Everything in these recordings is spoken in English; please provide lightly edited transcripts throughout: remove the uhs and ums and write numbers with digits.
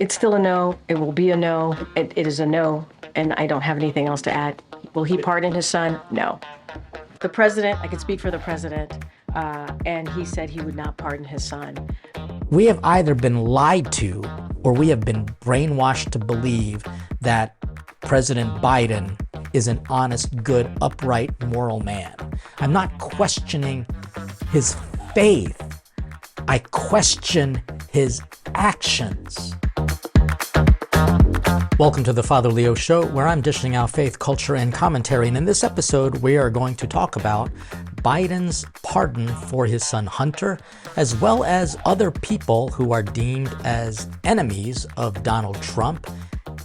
It's still a no. It will be a no. It is a no, and I don't have anything else to add. Will he pardon his son? No. The president, I can speak for the president, and he said he would not pardon his son. We have either been lied to or we have been brainwashed to believe that President Biden is an honest, good, upright, moral man. I'm not questioning his faith. I question his actions. Welcome to the Father Leo Show, where I'm dishing out faith, culture, and commentary. And in this episode, we are going to talk about Biden's pardon for his son Hunter, as well as other people who are deemed as enemies of Donald Trump,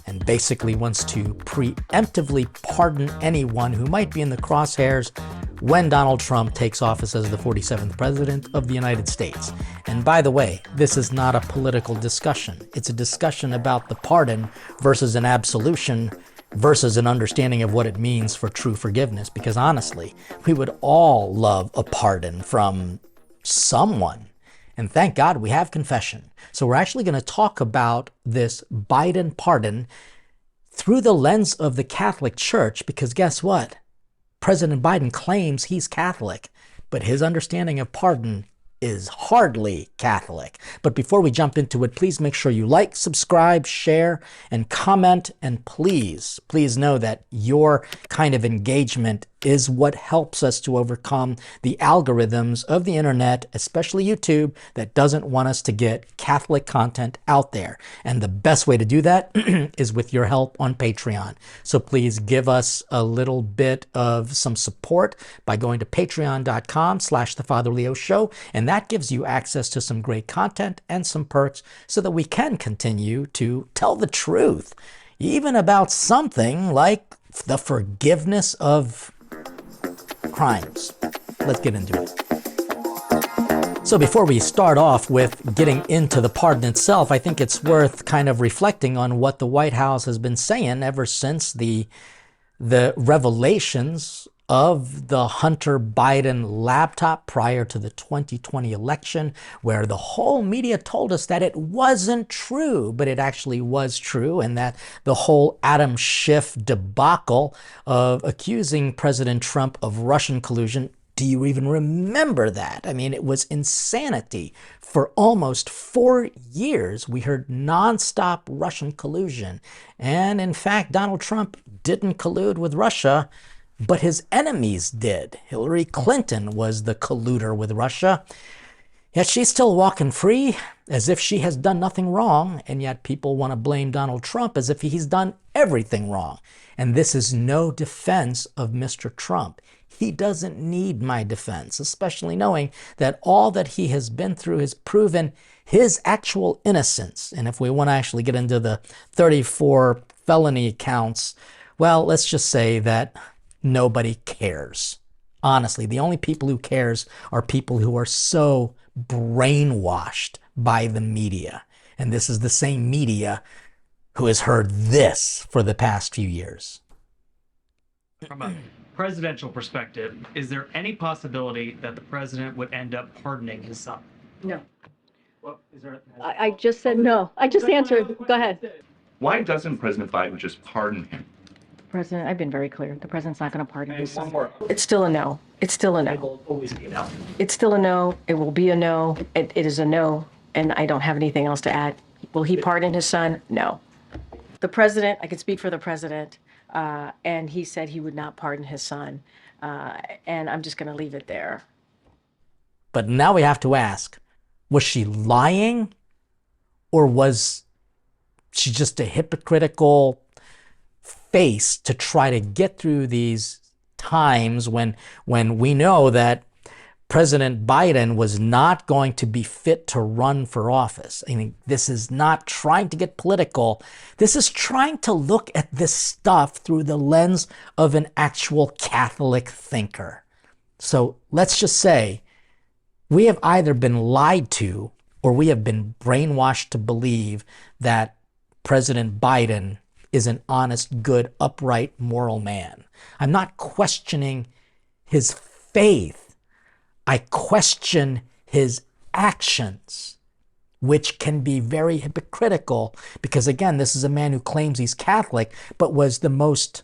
and basically wants to preemptively pardon anyone who might be in the crosshairs when Donald Trump takes office as the 47th president of the United States. And by the way, this is not a political discussion. It's a discussion about the pardon versus an absolution versus an understanding of what it means for true forgiveness. Because honestly, we would all love a pardon from someone. And thank God we have confession. So we're actually going to talk about this Biden pardon through the lens of the Catholic Church, because guess what? President Biden claims he's Catholic, but his understanding of pardon is hardly Catholic. But before we jump into it, please make sure you like, subscribe, share, and comment. And please know that your kind of engagement is what helps us to overcome the algorithms of the internet, especially YouTube, that doesn't want us to get Catholic content out there. And the best way to do that is with your help on Patreon. So please give us a little bit of some support by going to patreon.com/thefatherleo show. And that gives you access to some great content and some perks so that we can continue to tell the truth, even about something like the forgiveness of crimes. Let's get into it. So before we start off with getting into the pardon itself, I think it's worth kind of reflecting on what the White House has been saying ever since the revelations of the Hunter Biden laptop prior to the 2020 election, where the whole media told us that it wasn't true, but it actually was true, and that the whole Adam Schiff debacle of accusing President Trump of Russian collusion. Do you even remember that? I mean, it was insanity. For almost 4 years, we heard nonstop Russian collusion. And in fact, Donald Trump didn't collude with Russia, but his enemies did. Hillary Clinton was the colluder with Russia. Yet she's still walking free as if she has done nothing wrong. And yet people want to blame Donald Trump as if he's done everything wrong. And this is no defense of Mr. Trump. He doesn't need my defense, especially knowing that all that he has been through has proven his actual innocence. And if we want to actually get into the 34 felony counts, well, let's just say that nobody cares. Honestly, the only people who cares are people who are so brainwashed by the media. And this is the same media who has heard this for the past few years. From a presidential perspective, is there any possibility that the president would end up pardoning his son? No. Well, is there? I just said no. I just answered. Go ahead. Why doesn't President Biden just pardon him? President, I've been very clear. The president's not going to pardon his One son. more. It's still a no. It's still a It no. will always be a no. It's still a no. It will be a no. It is a no, and I don't have anything else to add. Will he pardon his son? No. The president, I can speak for the president, and he said he would not pardon his son, and I'm just going to leave it there. But now we have to ask, was she lying, or was she just a hypocritical face to try to get through these times when we know that President Biden was not going to be fit to run for office? I mean, this is not trying to get political. This is trying to look at this stuff through the lens of an actual Catholic thinker. So let's just say we have either been lied to or we have been brainwashed to believe that President Biden is an honest, good, upright, moral man. I'm not questioning his faith. I question his actions. which can be very hypocritical because, again, this is a man who claims he's Catholic, but was the most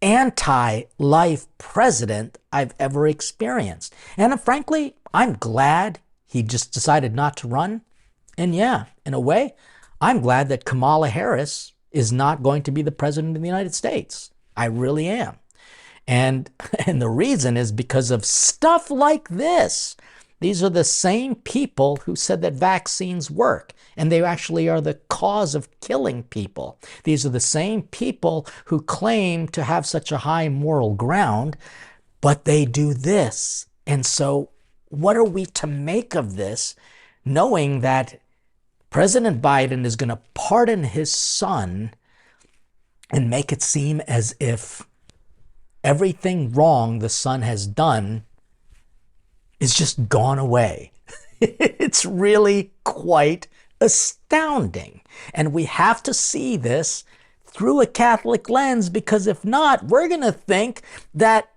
anti-life president I've ever experienced. And frankly, I'm glad he just decided not to run. And yeah, in a way, I'm glad that Kamala Harris is not going to be the president of the United States. I really am. And the reason is because of stuff like this. These are the same people who said that vaccines work, and they actually are the cause of killing people. These are the same people who claim to have such a high moral ground, but they do this. And so what are we to make of this, knowing that President Biden is going to pardon his son and make it seem as if everything wrong the son has done is just gone away? It's really quite astounding. And we have to see this through a Catholic lens, because if not, we're going to think that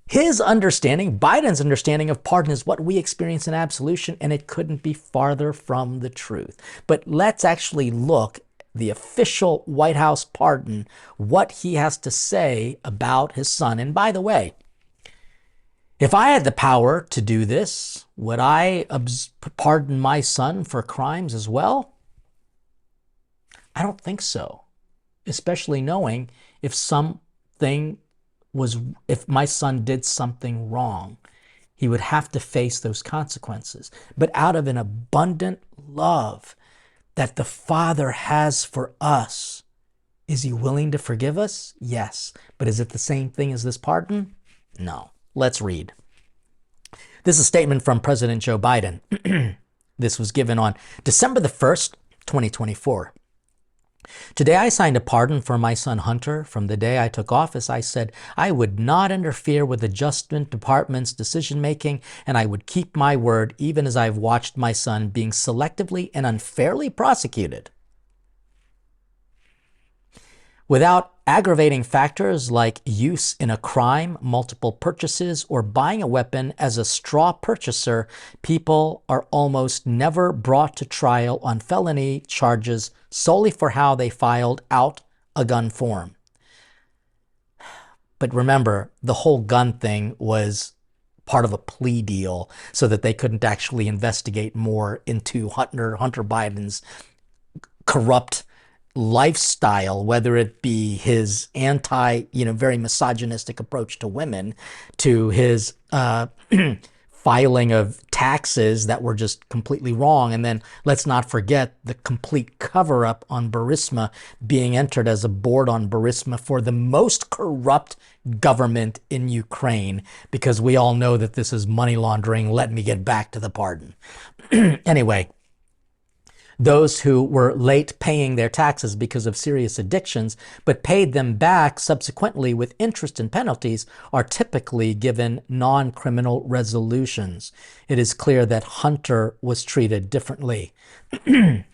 his understanding, Biden's understanding of pardon, is what we experience in absolution, and it couldn't be farther from the truth. But let's actually look the official White House pardon, what he has to say about his son. And by the way, if I had the power to do this, would I pardon my son for crimes as well? I don't think so, especially knowing if my son did something wrong, he would have to face those consequences. But out of an abundant love that the Father has for us, is he willing to forgive us? Yes. But is it the same thing as this pardon? No. Let's read. This is a statement from President Joe Biden. This was given on December the 1st, 2024. Today I signed a pardon for my son Hunter. From the day I took office, I said I would not interfere with the Justice Department's decision-making, and I would keep my word even as I've watched my son being selectively and unfairly prosecuted. Without aggravating factors like use in a crime, multiple purchases, or buying a weapon as a straw purchaser, people are almost never brought to trial on felony charges solely for how they filed out a gun form. But remember, the whole gun thing was part of a plea deal so that they couldn't actually investigate more into Hunter Biden's corrupt lifestyle, whether it be his very misogynistic approach to women, to his filing of taxes that were just completely wrong. And then let's not forget the complete cover-up on Burisma, being entered as a board on Burisma for the most corrupt government in Ukraine, because we all know that this is money laundering. Let me get back to the pardon. Anyway, those who were late paying their taxes because of serious addictions, but paid them back subsequently with interest and penalties, are typically given non-criminal resolutions. It is clear that Hunter was treated differently. It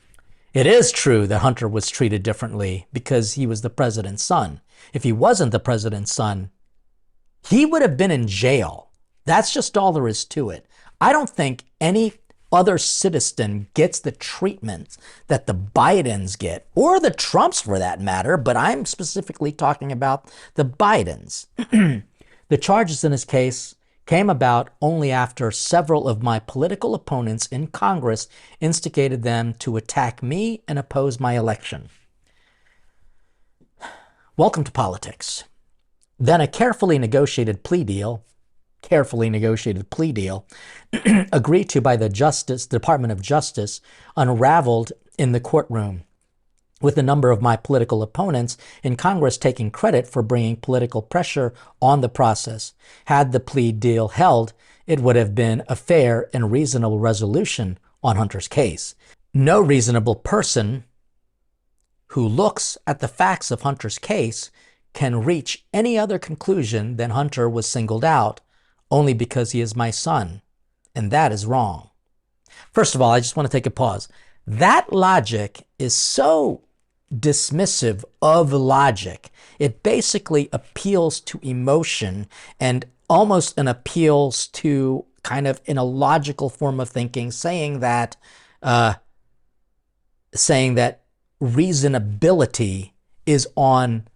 is true that Hunter was treated differently because he was the president's son. If he wasn't the president's son, he would have been in jail. That's just all there is to it. I don't think any other citizen gets the treatment that the Bidens get, or the Trumps for that matter, but I'm specifically talking about the Bidens. The charges in his case came about only after several of my political opponents in Congress instigated them to attack me and oppose my election. Welcome to politics. Then a carefully negotiated plea deal agreed to by the Department of Justice unraveled in the courtroom, with a number of my political opponents in Congress taking credit for bringing political pressure on the process. Had the plea deal held, it would have been a fair and reasonable resolution on Hunter's case. No reasonable person who looks at the facts of Hunter's case can reach any other conclusion than Hunter was singled out only because he is my son, and that is wrong. First of all, I just want to take a pause. That logic is so dismissive of logic. It basically appeals to emotion and almost an appeals to kind of in a logical form of thinking, saying that reasonability is on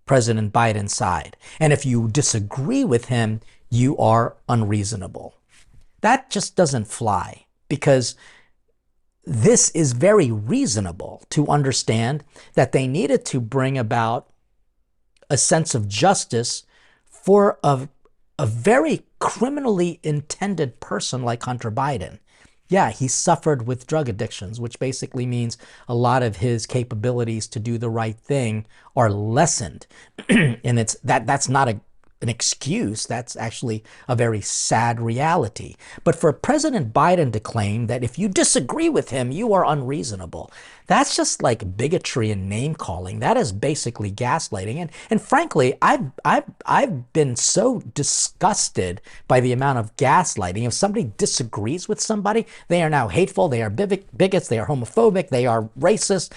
President Biden's side. And if you disagree with him, you are unreasonable. That just doesn't fly, because this is very reasonable to understand that they needed to bring about a sense of justice for a very criminally intended person like Hunter Biden. Yeah, he suffered with drug addictions, which basically means a lot of his capabilities to do the right thing are lessened. And that's not an excuse. That's actually a very sad reality. But for President Biden to claim that if you disagree with him, you are unreasonable, that's just like bigotry and name calling. That is basically gaslighting. And frankly, I've been so disgusted by the amount of gaslighting. If somebody disagrees with somebody, they are now hateful, they are bigots, they are homophobic, they are racist.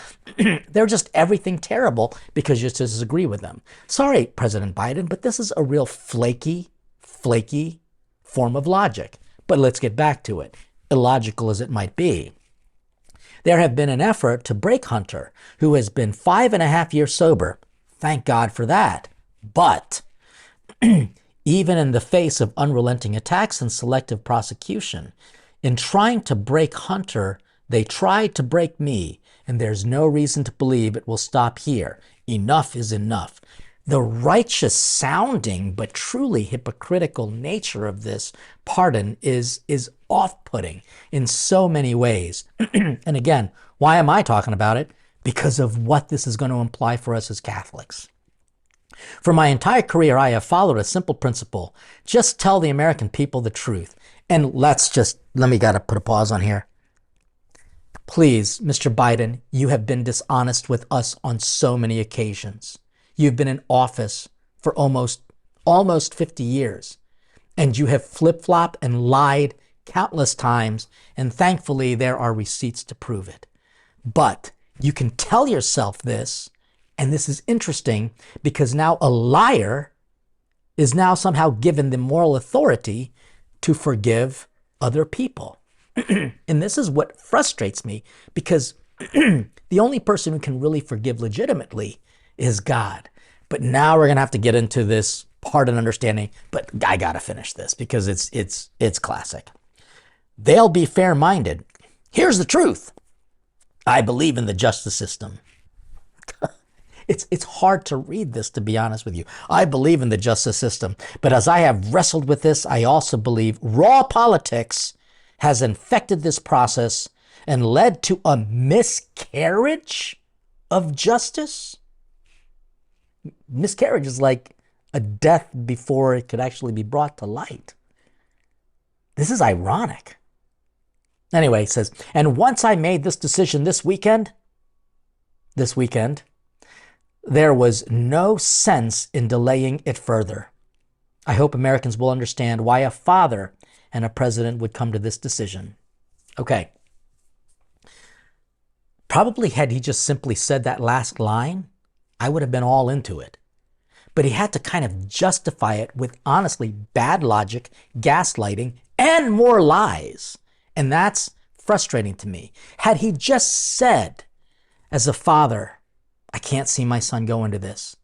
They're just everything terrible because you disagree with them. Sorry, President Biden, but this is a real flaky form of logic. But let's get back to it, illogical as it might be. There have been an effort to break Hunter, who has been 5.5 years sober. Thank God for that. But even in the face of unrelenting attacks and selective prosecution, in trying to break Hunter, they tried to break me, and there's no reason to believe it will stop here. Enough is enough. The righteous sounding but truly hypocritical nature of this pardon is off-putting in so many ways. And again, why am I talking about it? Because of what this is going to imply for us as Catholics. For my entire career, I have followed a simple principle. Just tell the American people the truth. And let me gotta put a pause on here. Please, Mr. Biden, you have been dishonest with us on so many occasions. You've been in office for almost 50 years, and you have flip-flopped and lied countless times, and thankfully there are receipts to prove it. But you can tell yourself this, and this is interesting because now a liar is now somehow given the moral authority to forgive other people. And this is what frustrates me, because the only person who can really forgive legitimately is God. But now we're going to have to get into this pardon understanding, but I got to finish this because it's classic. They'll be fair-minded. Here's the truth. I believe in the justice system. It's hard to read this, to be honest with you. I believe in the justice system, but as I have wrestled with this, I also believe raw politics has infected this process and led to a miscarriage of justice. Miscarriage is like a death before it could actually be brought to light. This is ironic. Anyway, it says, and once I made this decision this weekend, there was no sense in delaying it further. I hope Americans will understand why a father and a president would come to this decision. Okay. Probably had he just simply said that last line, I would have been all into it. But he had to kind of justify it with honestly bad logic, gaslighting, and more lies. And that's frustrating to me. Had he just said, as a father, I can't see my son go into this.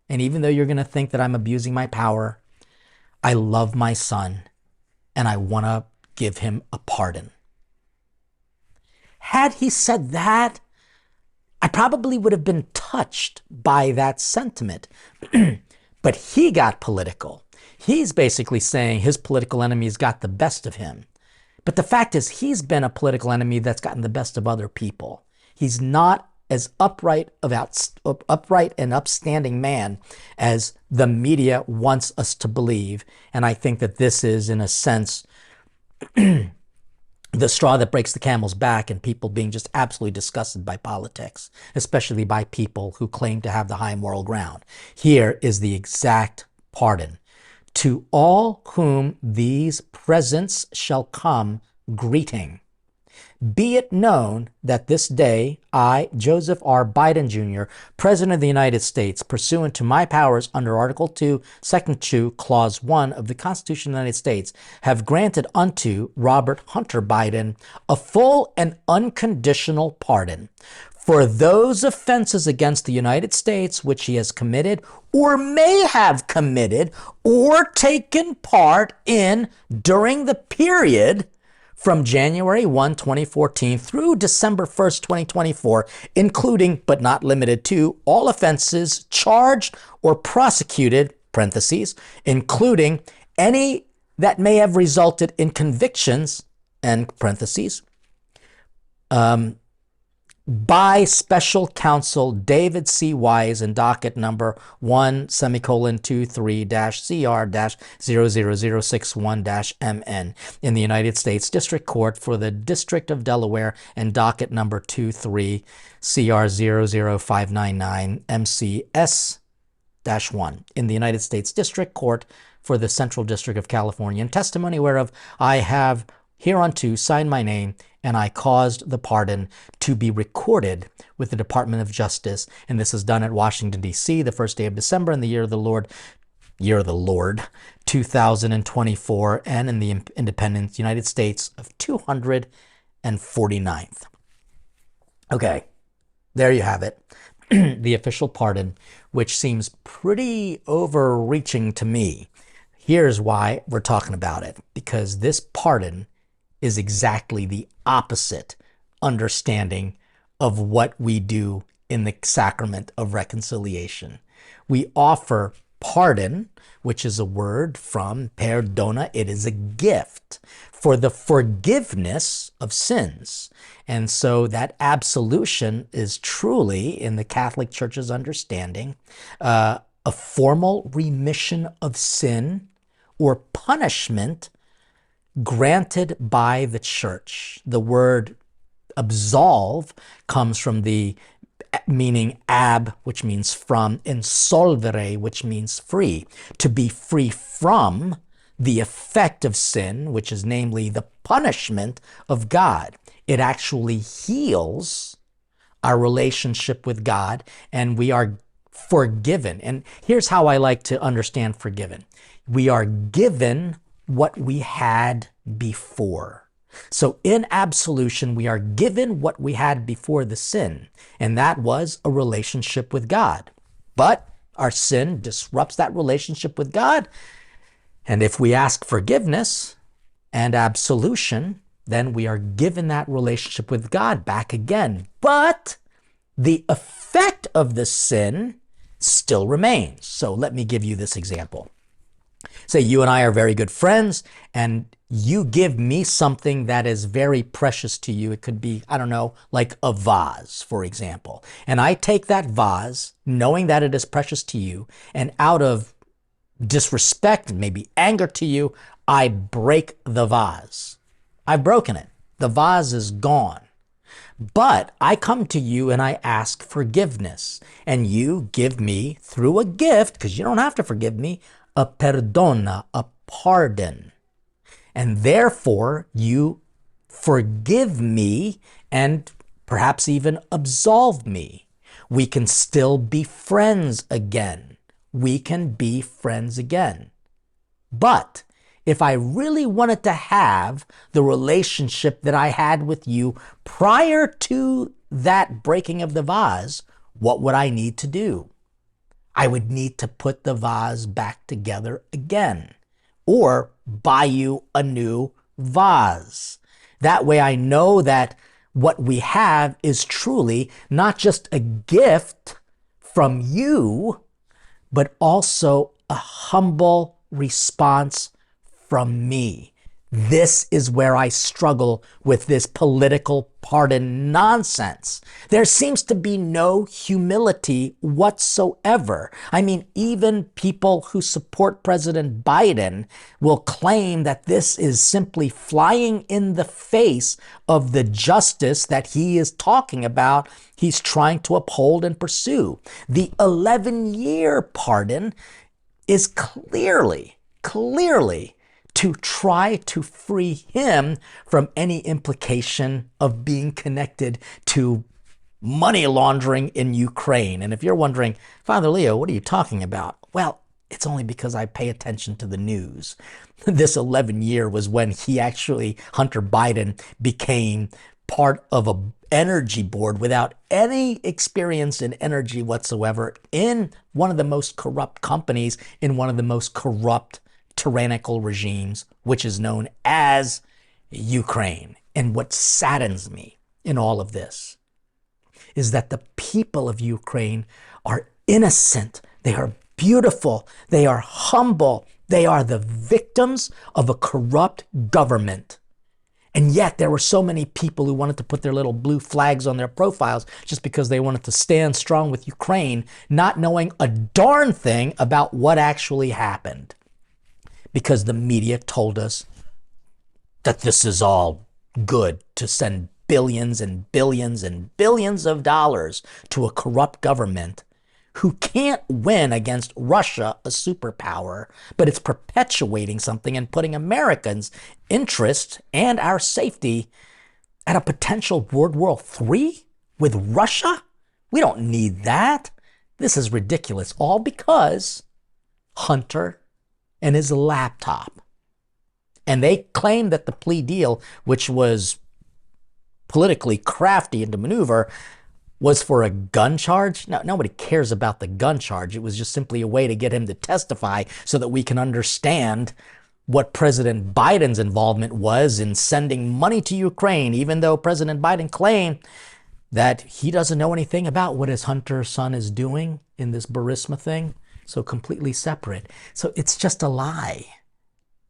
And even though you're going to think that I'm abusing my power, I love my son and I want to give him a pardon. Had he said that, I probably would have been touched by that sentiment. But he got political. He's basically saying his political enemies got the best of him. But the fact is, he's been a political enemy that's gotten the best of other people. He's not as upright and upstanding man as the media wants us to believe. And I think that this is, in a sense, the straw that breaks the camel's back, and people being just absolutely disgusted by politics, especially by people who claim to have the high moral ground. Here is the exact pardon. To all whom these presents shall come, greeting. Be it known that this day, I, Joseph R. Biden Jr., President of the United States, pursuant to my powers under Article 2, Section 2, Clause 1 of the Constitution of the United States, have granted unto Robert Hunter Biden a full and unconditional pardon for those offenses against the United States which he has committed or may have committed or taken part in during the period from January 1, 2014 through December 1st, 2024, including but not limited to all offenses charged or prosecuted, parentheses, including any that may have resulted in convictions, end parentheses, by special counsel David C. Wise in docket number 1:23-CR-00061-MN in the United States District Court for the District of Delaware and docket number 23-CR00599-MCS-1 in the United States District Court for the Central District of California, in testimony whereof I have hereunto signed my name, and I caused the pardon to be recorded with the Department of Justice. And this is done at Washington, D.C., the first day of December in the year of the Lord, 2024, and in the independent United States of 249th. Okay, there you have it. The official pardon, which seems pretty overreaching to me. Here's why we're talking about it. Because this pardon is exactly the opposite understanding of what we do in the sacrament of reconciliation. We offer pardon, which is a word from perdona. It is a gift for the forgiveness of sins. And so that absolution is truly, in the Catholic Church's understanding, a formal remission of sin or punishment granted by the church. The word absolve comes from the meaning ab, which means from, and solvere, which means free. To be free from the effect of sin, which is namely the punishment of God. It actually heals our relationship with God, and we are forgiven. And here's how I like to understand forgiven. We are given what we had before. So in absolution, we are given what we had before the sin, and that was a relationship with God. But our sin disrupts that relationship with God, and if we ask forgiveness and absolution, then we are given that relationship with God back again. But the effect of the sin still remains. So let me give you this example. Say you and I are very good friends, and you give me something that is very precious to you. It could be, I don't know, like a vase, for example. And I take that vase, knowing that it is precious to you, and out of disrespect, maybe anger to you, I break the vase. I've broken it. The vase is gone. But I come to you and I ask forgiveness, and you give me, through a gift, because you don't have to forgive me, a perdona, a pardon. And therefore, you forgive me and perhaps even absolve me. We can still be friends again. We can be friends again. But if I really wanted to have the relationship that I had with you prior to that breaking of the vase, what would I need to do? I would need to put the vase back together again, or buy you a new vase. That way I know that what we have is truly not just a gift from you, but also a humble response from me. This is where I struggle with this political pardon nonsense. There seems to be no humility whatsoever. I mean, even people who support President Biden will claim that this is simply flying in the face of the justice that he is talking about, he's trying to uphold and pursue. The 11-year pardon is clearly to try to free him from any implication of being connected to money laundering in Ukraine. And if you're wondering, Father Leo, what are you talking about? Well, it's only because I pay attention to the news. This 11-year was when Hunter Biden, became part of an energy board without any experience in energy whatsoever in one of the most corrupt companies in one of the most corrupt tyrannical regimes, which is known as Ukraine. And what saddens me in all of this is that the people of Ukraine are innocent. They are beautiful. They are humble. They are the victims of a corrupt government. And yet there were so many people who wanted to put their little blue flags on their profiles just because they wanted to stand strong with Ukraine, not knowing a darn thing about what actually happened. Because the media told us that this is all good to send billions and billions and billions of dollars to a corrupt government who can't win against Russia, a superpower, but it's perpetuating something and putting Americans' interest and our safety at a potential World War III with Russia? We don't need that. This is ridiculous, all because Hunter and his laptop. And they claim that the plea deal, which was politically crafty and to maneuver, was for a gun charge. No, nobody cares about the gun charge. It was just simply a way to get him to testify so that we can understand what President Biden's involvement was in sending money to Ukraine, even though President Biden claimed that he doesn't know anything about what his Hunter son is doing in this Burisma thing. So completely separate. So it's just a lie.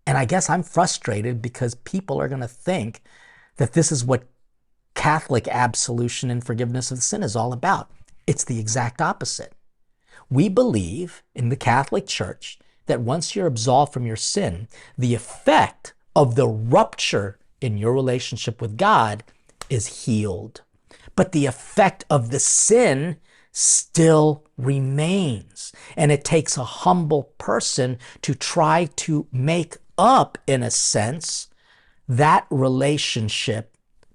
And I guess I'm frustrated because people are going to think that this is what Catholic absolution and forgiveness of sin is all about. It's the exact opposite. We believe in the Catholic Church that once you're absolved from your sin, the effect of the rupture in your relationship with God is healed. But the effect of the sin still remains. And it takes a humble person to try to make up, in a sense, that relationship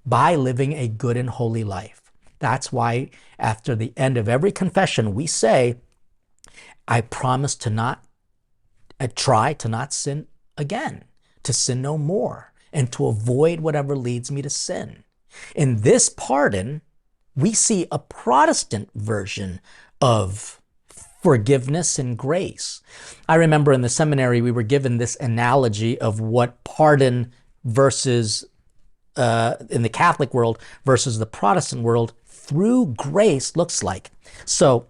by living a good and holy life. That's why after the end of every confession, we say, I promise to not, I try to not sin again, to sin no more, and to avoid whatever leads me to sin. In this pardon, we see a Protestant version of forgiveness and grace. I remember in the seminary, we were given this analogy of what pardon versus in the Catholic world versus the Protestant world through grace looks like. So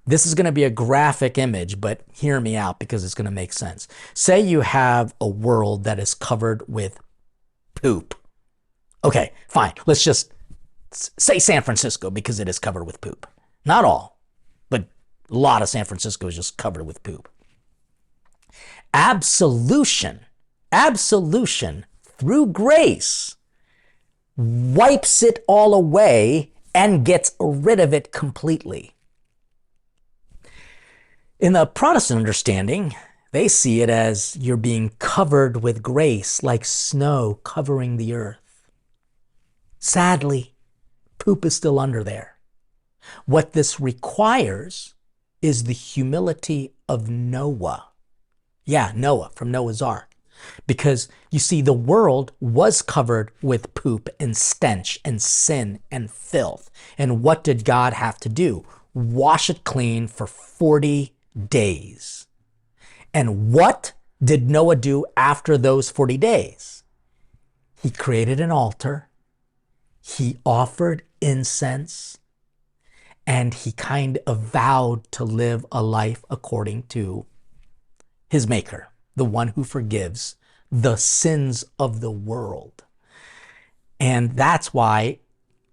this is going to be a graphic image, but hear me out because it's going to make sense. Say you have a world that is covered with poop. Okay, fine. Let's just say San Francisco because it is covered with poop. Not all, but a lot of San Francisco is just covered with poop. Absolution through grace wipes it all away and gets rid of it completely. In the Protestant understanding, they see it as you're being covered with grace, like snow covering the earth. Sadly, poop is still under there. What this requires is the humility of Noah. Yeah, Noah from Noah's Ark. Because you see, the world was covered with poop and stench and sin and filth. And what did God have to do? Wash it clean for 40 days. And what did Noah do after those 40 days? He created an altar. He offered incense. And he kind of vowed to live a life according to his maker, the one who forgives the sins of the world. And that's why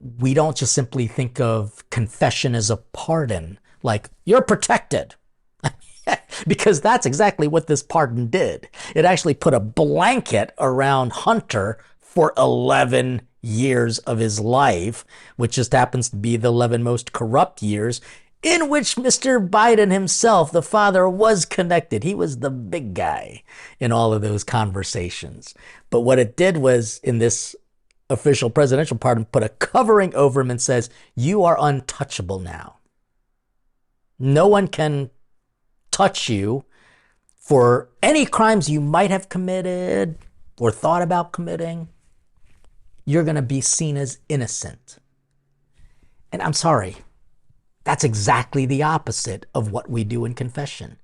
we don't just simply think of confession as a pardon, like you're protected. Because that's exactly what this pardon did. It actually put a blanket around Hunter for 11 years of his life, which just happens to be the 11 most corrupt years in which Mr. Biden himself, the father, was connected. He was the big guy in all of those conversations. But what it did was, in this official presidential pardon, put a covering over him and says, you are untouchable now. No one can touch you for any crimes you might have committed or thought about committing. You're going to be seen as innocent. And I'm sorry, that's exactly the opposite of what we do in confession.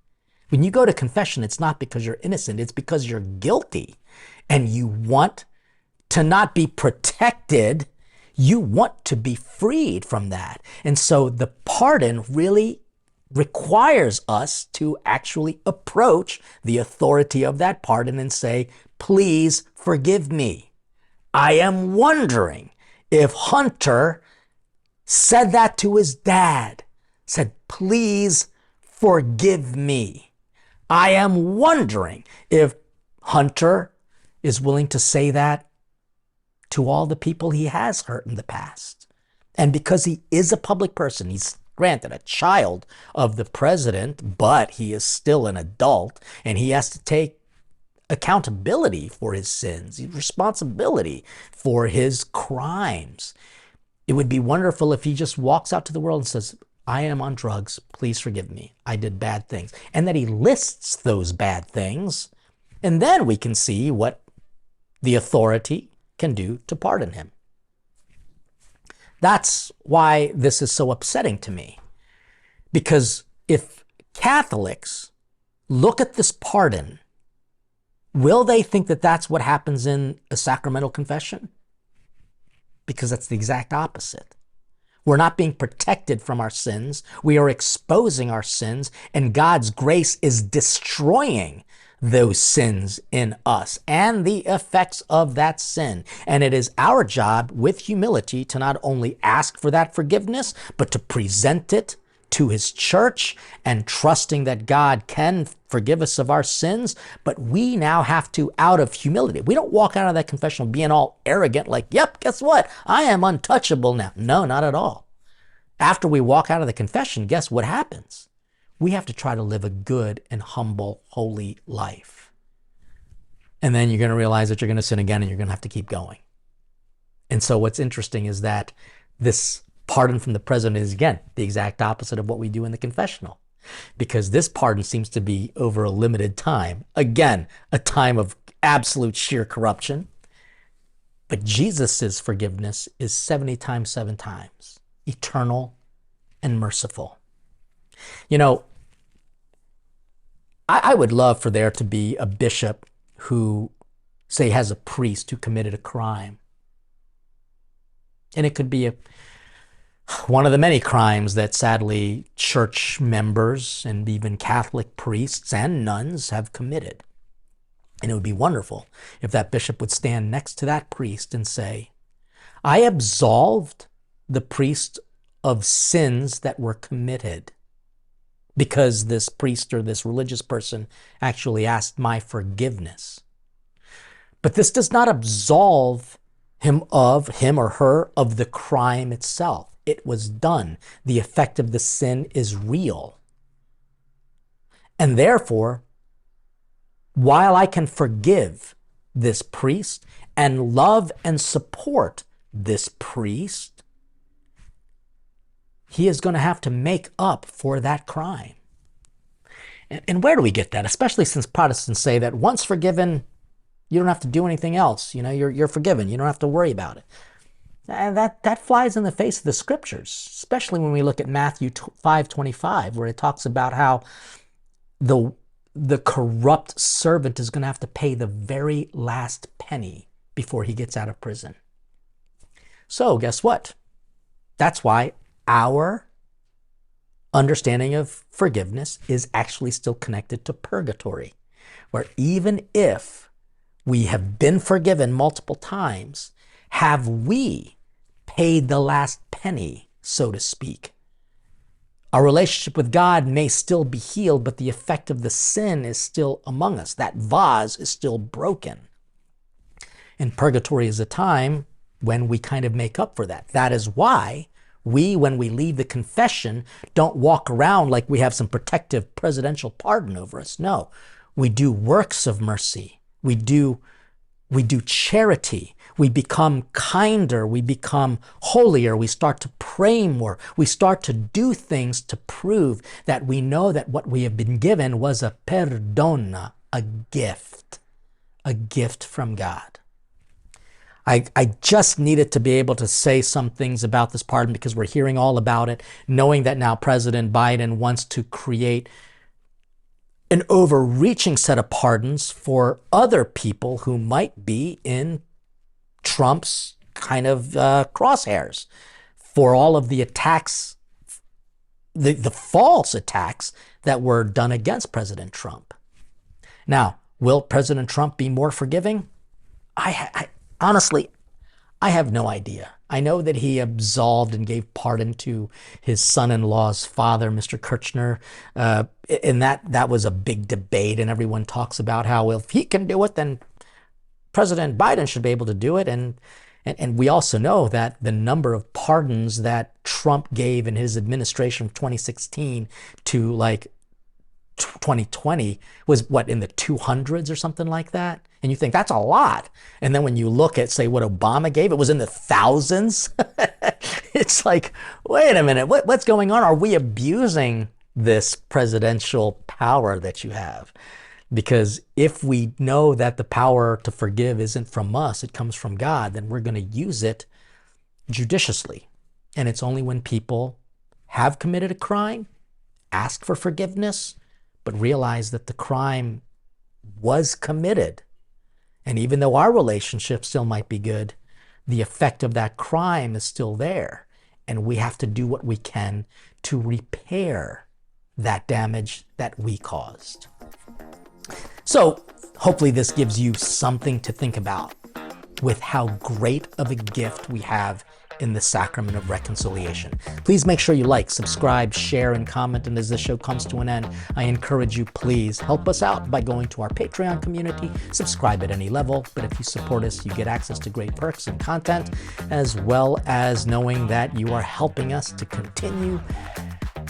When you go to confession, it's not because you're innocent, it's because you're guilty. And you want to not be protected, you want to be freed from that. And so the pardon really requires us to actually approach the authority of that pardon and say, please forgive me. I am wondering if Hunter said that to his dad, said, please forgive me. I am wondering if Hunter is willing to say that to all the people he has hurt in the past. And because he is a public person, he's granted a child of the president, but he is still an adult and he has to take accountability for his sins, responsibility for his crimes. It would be wonderful if he just walks out to the world and says, I am on drugs, please forgive me, I did bad things. And that he lists those bad things, and then we can see what the authority can do to pardon him. That's why this is so upsetting to me. Because if Catholics look at this pardon, will they think that that's what happens in a sacramental confession? Because that's the exact opposite. We're not being protected from our sins. We are exposing our sins, and God's grace is destroying those sins in us and the effects of that sin. And it is our job with humility to not only ask for that forgiveness, but to present it to his church and trusting that God can forgive us of our sins. But we now have to, out of humility, we don't walk out of that confessional being all arrogant like, yep, guess what? I am untouchable now. No, not at all. After we walk out of the confession, guess what happens? We have to try to live a good and humble, holy life. And then you're going to realize that you're going to sin again and you're going to have to keep going. And so what's interesting is that this pardon from the president is, again, the exact opposite of what we do in the confessional. Because this pardon seems to be over a limited time. Again, a time of absolute sheer corruption. But Jesus' forgiveness is 70 times, 7 times. Eternal and merciful. You know, I would love for there to be a bishop who, say, has a priest who committed a crime. And it could be one of the many crimes that sadly church members and even Catholic priests and nuns have committed. And it would be wonderful if that bishop would stand next to that priest and say, I absolved the priest of sins that were committed because this priest or this religious person actually asked my forgiveness. But this does not absolve him or her of the crime itself. It was done. The effect of the sin is real. And therefore, while I can forgive this priest and love and support this priest, he is going to have to make up for that crime. And where do we get that? Especially since Protestants say that once forgiven, you don't have to do anything else. You know, you're forgiven. You don't have to worry about it. And that flies in the face of the scriptures, especially when we look at Matthew 5:25, where it talks about how the corrupt servant is going to have to pay the very last penny before he gets out of prison. So guess what? That's why our understanding of forgiveness is actually still connected to purgatory, where even if we have been forgiven multiple times, have we paid the last penny, so to speak? Our relationship with God may still be healed, but the effect of the sin is still among us. That vase is still broken. And purgatory is a time when we kind of make up for that. That is why We, when we leave the confession, don't walk around like we have some protective presidential pardon over us. No, we do works of mercy. We do charity. We become kinder. We become holier. We start to pray more. We start to do things to prove that we know that what we have been given was a perdona, a gift from God. I just needed to be able to say some things about this pardon because we're hearing all about it, knowing that now President Biden wants to create an overreaching set of pardons for other people who might be in Trump's kind of crosshairs for all of the attacks, the false attacks that were done against President Trump. Now, will President Trump be more forgiving? I honestly, I have no idea. I know that he absolved and gave pardon to his son-in-law's father, Mr. Kirchner, and that was a big debate, and everyone talks about how, well, if he can do it, then President Biden should be able to do it. And we also know that the number of pardons that Trump gave in his administration from 2016 to like 2020 was what, in the 200s or something like that? And you think that's a lot. And then when you look at, say, what Obama gave, it was in the thousands. It's like, wait a minute, what's going on? Are we abusing this presidential power that you have? Because if we know that the power to forgive isn't from us, it comes from God, then we're going to use it judiciously. And it's only when people have committed a crime, ask for forgiveness, but realize that the crime was committed. And even though our relationship still might be good, the effect of that crime is still there. And we have to do what we can to repair that damage that we caused. So hopefully this gives you something to think about with how great of a gift we have in the sacrament of reconciliation. Please make sure you like, subscribe, share, and comment. And as this show comes to an end, I encourage you, please help us out by going to our Patreon community. Subscribe at any level, but if you support us, you get access to great perks and content, as well as knowing that you are helping us to continue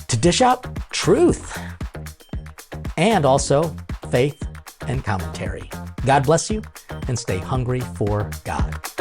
to dish out truth and also faith and commentary. God bless you, and stay hungry for God.